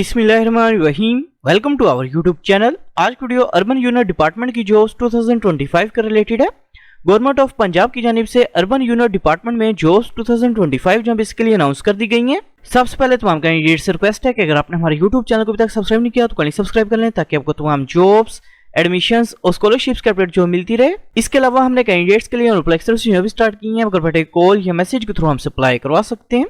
बिस्मिल्लाहिर्रहमानिर्रहीम। Welcome to our YouTube channel. आज की वीडियो अर्बन यूनिट डिपार्टमेंट की जॉब्स 2025 का रिलेटेड है। गवर्नमेंट ऑफ पंजाब की जानिब से अर्बन यूनिट डिपार्टमेंट में जॉब्स 2025 जॉब इसके लिए अनाउंस कर दी गई हैं। सबसे पहले तमाम कैंडिडेट से रिक्वेस्ट है कि अगर आपने हमारे यूट्यूब चैनल को अभी तक सब्सक्राइब नहीं किया तो कहीं सब्सक्राइब कर लें ताकि आपको तमाम जॉब्स, एडमिशंस और स्कॉलरशिप्स के अपडेट जो मिलती रहे। इसके अलावा हमने कैंडिडेट्स के लिए भी स्टार्ट की है। अगर बटे कॉल या मैसेज के थ्रू हमसे अप्लाई करवा सकते हैं।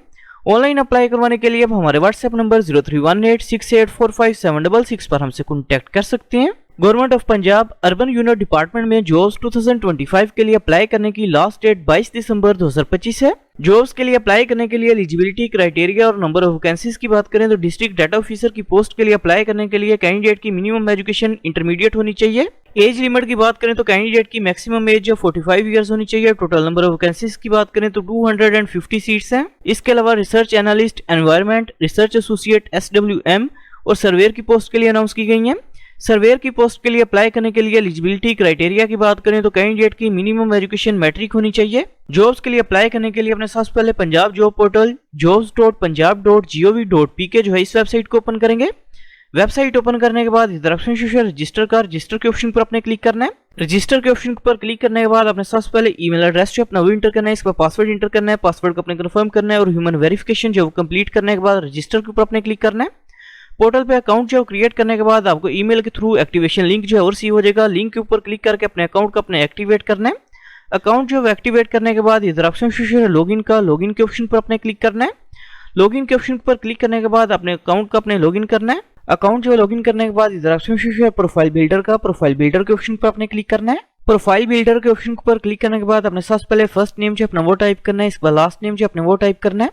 ऑनलाइन अप्लाई करवाने के लिए आप हमारे व्हाट्सएप नंबर 0318684576 पर हमसे कॉन्टैक्ट कर सकते हैं। Government of Punjab urban unit department में जॉब्स 2025 के लिए अप्लाई करने की लास्ट डेट 22 दिसंबर 2025 है। जॉब्स के लिए अप्लाई करने के लिए एलिजिबिलिटी क्राइटेरिया और नंबर ऑफ वैकेंसीज की बात करें तो डिस्ट्रिक्ट डाटा ऑफिसर की पोस्ट के लिए अप्लाई करने के लिए कैंडिडेट की मिनिमम एजुकेशन इंटरमीडिएट होनी चाहिए। एज लिमिट की बात करें तो कैंडिडेट की मैक्सिमम एज 45 इयर्स होनी चाहिए। टोटल नंबर ऑफ वैकेंसीज की बात करें तो 250 सीट्स हैं। इसके अलावा research analyst, environment, research associate SWM और सर्वेयर की पोस्ट के लिए अनाउंस की गई हैं। सर्वेयर की पोस्ट के लिए अप्लाई करने के लिए एलिजिबिलिटी क्राइटेरिया की बात करें तो कैंडिडेट की मिनिमम एजुकेशन मैट्रिक होनी चाहिए। जॉब्स के लिए अप्लाई करने के लिए अपने सबसे पहले पंजाब जॉब पोर्टल jobs.punjab.gov.pk जो है इस वेबसाइट को ओपन करेंगे। वेबसाइट ओपन करने के बाद इधर ऑप्शन से रजिस्टर के ऑप्शन पर अपने क्लिक करना है। रजिस्टर के ऑप्शन पर क्लिक करने के बाद अपने सबसे पहले ईमेल एड्रेस जो अपना वो इंटर करना है। इसका पासवर्ड इंटर करना है। पासवर्ड को अपने कंफर्म करना है और ह्यूमन वेरिफिकेशन जो कंप्लीट करने के बाद रजिस्टर के ऊपर अपने क्लिक करना है। पोर्टल पे अकाउंट जो क्रिएट करने के बाद आपको ईमेल के थ्रू एक्टिवेशन लिंक जो है और रिसीव हो जाएगा। लिंक के ऊपर क्लिक करके अपने अकाउंट को अपने एक्टिवेट करना है। अकाउंट जो एक्टिवेट करने के बाद इधर ऑप्शन से लॉगिन के ऑप्शन पर अपने क्लिक करना है। लॉगिन के ऑप्शन पर क्लिक करने के बाद अपने अकाउंट का अपने लॉगिन करना है। अकाउंट जो लॉगिन करने के बाद इधर ऑप्शन से प्रोफाइल बिल्डर के ऑप्शन पर अपने क्लिक करना है। प्रोफाइल बिल्डर के ऑप्शन पर क्लिक करने के बाद अपने सबसे पहले फर्स्ट नेम जो अपना वो टाइप करना है। इसके बाद लास्ट नेम जो अपने वो टाइप करना है।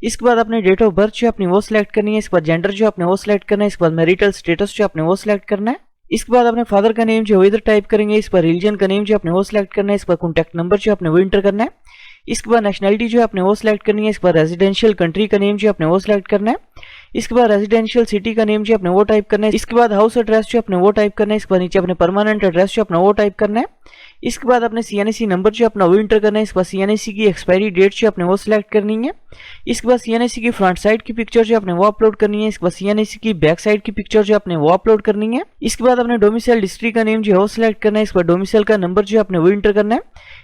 इसके बाद अपने डेट ऑफ बर्थ जो अपनी वो सिलेक्ट करनी है। इसके बाद जेंडर जो अपने वो सिलेक्ट करना है। इसके बाद मैरिटल स्टेटस जो अपने वो सिलेक्ट करना है। इसके बाद अपने फादर का नेम जो इधर टाइप करेंगे। इस पर रिलीजन का नेम जो अपने वो सिलेक्ट करना है। इस पर कॉन्टैक्ट नंबर जो अपने वो इंटर करना है। इसके बाद नेशनलिटी जो अपने वो सिलेक्ट करनी है। इसके बाद रेजिडेंशियल कंट्री का नेम जो अपने वो सिलेक्ट करना है। इसके बाद रेजिडेंशियल सिटी का नेम जो अपने वो टाइप करना है। इसके बाद हाउस एड्रेस जो अपने वो टाइप करना है। इसके बाद नीचे अपने परमानेंट एड्रेस जो अपना वो टाइप करना है। इसके बाद अपने CNSE नंबर जो अपना वो इंटर करना है। इसके बाद CNSE की एक्सपायरी डेट जो अपने वो सिलेक्ट करनी है। इसके बाद CNSE की फ्रंट साइड की पिक्चर जो अपने वो अपलोड करनी है। इसके बाद CNSE की बैक साइड की पिक्चर जो अपने वो अपलोड करनी है। इसके बाद अपने डोमिसाइल डिस्ट्रिक्ट का नेम जो है वो सिलेक्ट करना है। इसके बाद डोमिसाइल का नंबर जो अपने वो इंटर करना है।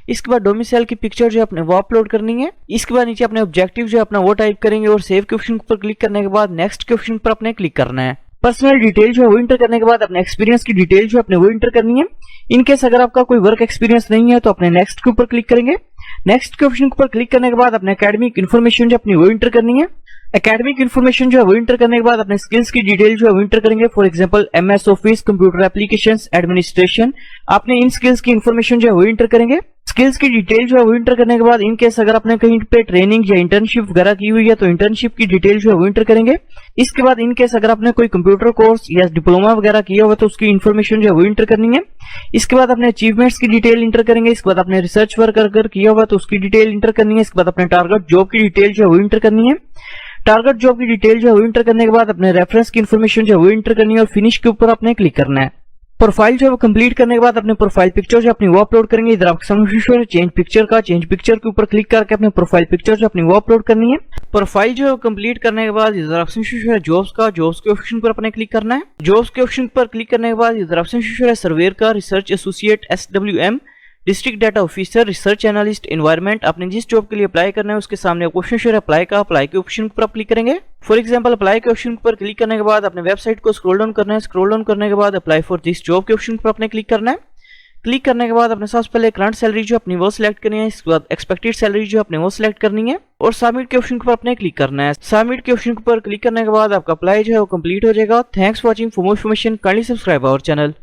इसके बाद डोमिसाइल की पिक्चर जो अपने वो अपलोड करनी है। इसके बाद नीचे अपने ऑब्जेक्टिव जो अपना वो टाइप करेंगे और सेव के ऑप्शन पर क्लिक करने के बाद नेक्स्ट के ऑप्शन पर अपने क्लिक करना है। पर्सनल डिटेल जो है वो इंटर करने के बाद अपने एक्सपीरियंस की डिटेल जो अपने वो इंटर करनी है। इनकेस अगर आपका कोई वर्क एक्सपीरियंस नहीं है तो अपने नेक्स्ट के ऊपर क्लिक करेंगे। नेक्स्ट के ऑप्शन पर क्लिक करने के बाद अपने एकेडमिक इन्फॉर्मेशन जो अपनी वो इंटर करनी है। एकेडमिक इन्फॉर्मेशन जो है वो इंटर करने के बाद अपने स्किल्स की डिटेल जो है वो इंटर करेंगे। For example MS office, computer applications, administration, आपने इन स्किल्स की इन्फॉर्मेशन जो है वो इंटर करेंगे। स्किल्स की डिटेल जो है वो इंटर करने के बाद इनकेस अगर आपने कहीं पे ट्रेनिंग या इंटर्नशिप वगैरह की हुई है तो इंटर्नशिप की डिटेल जो है वो इंटर करेंगे। इसके बाद इनकेस अगर आपने कोई कंप्यूटर कोर्स या डिप्लोमा वगैरह किया हुआ तो उसकी इन्फॉर्मेशन जो है वो इंटर करनी है। इसके बाद अपने अचीवमेंट्स की डिटेल इंटर करेंगे। इसके बाद अपने रिसर्च वर्क अगर किया हुआ तो उसकी डिटेल इंटर करनी है। इसके बाद अपने टारगेट जॉब की डिटेल जो है वो इंटर करनी है। टारगेट जॉब की डिटेल जो है वो इंटर करने के बाद अपने रेफरेंस की इन्फॉर्मेशन जो है वो इंटर करनी है और फिनिश के ऊपर अपने क्लिक करना है। प्रोफाइल जो है वो कंप्लीट करने के बाद अपने प्रोफाइल पिक्चर जो अपनी वो अपलोड करेंगे। इधर आपको समझ चेंज पिक्चर के ऊपर क्लिक करके अपने प्रोफाइल पिक्चर जो अपनी वो अपलोड करनी है। प्रोफाइल जो है वो कंप्लीट करने के बाद इधर ऑप्शन जॉब्स के ऑप्शन पर अपने क्लिक करना है। जॉब्स के ऑप्शन पर क्लिक करने के बाद इधर ऑप्शन सर्वेयर का, research associate SWM, district data officer, research analyst, environment, आपने जिस जॉब के लिए अप्लाई करना है उसके सामने क्वेश्चन अप्लाई के ऑप्शन पर क्लिक करेंगे। फॉर एग्जांपल अप्लाई के ऑप्शन पर क्लिक करने के बाद अपने वेबसाइट को स्क्रॉल डाउन करना है। स्क्रॉल डाउन करने के बाद अप्लाई फॉर दिस जॉब के ऑप्शन पर अपने क्लिक करना है। क्लिक करने के बाद अपने सबसे पहले करंट सैलरी जो अपनी वो सिलेक्ट करनी है। इसके बाद एक्सपेक्टेड सैलरी जो अपने वो सिलेक्ट करनी है और सबमिट के ऑप्शन पर अपने क्लिक करना है। सबमिट के ऑप्शन पर क्लिक करने के बाद आपका अप्लाई जो है वो कंप्लीट हो जाएगा। Thanks for watching. For more information kindly subscribe our channel.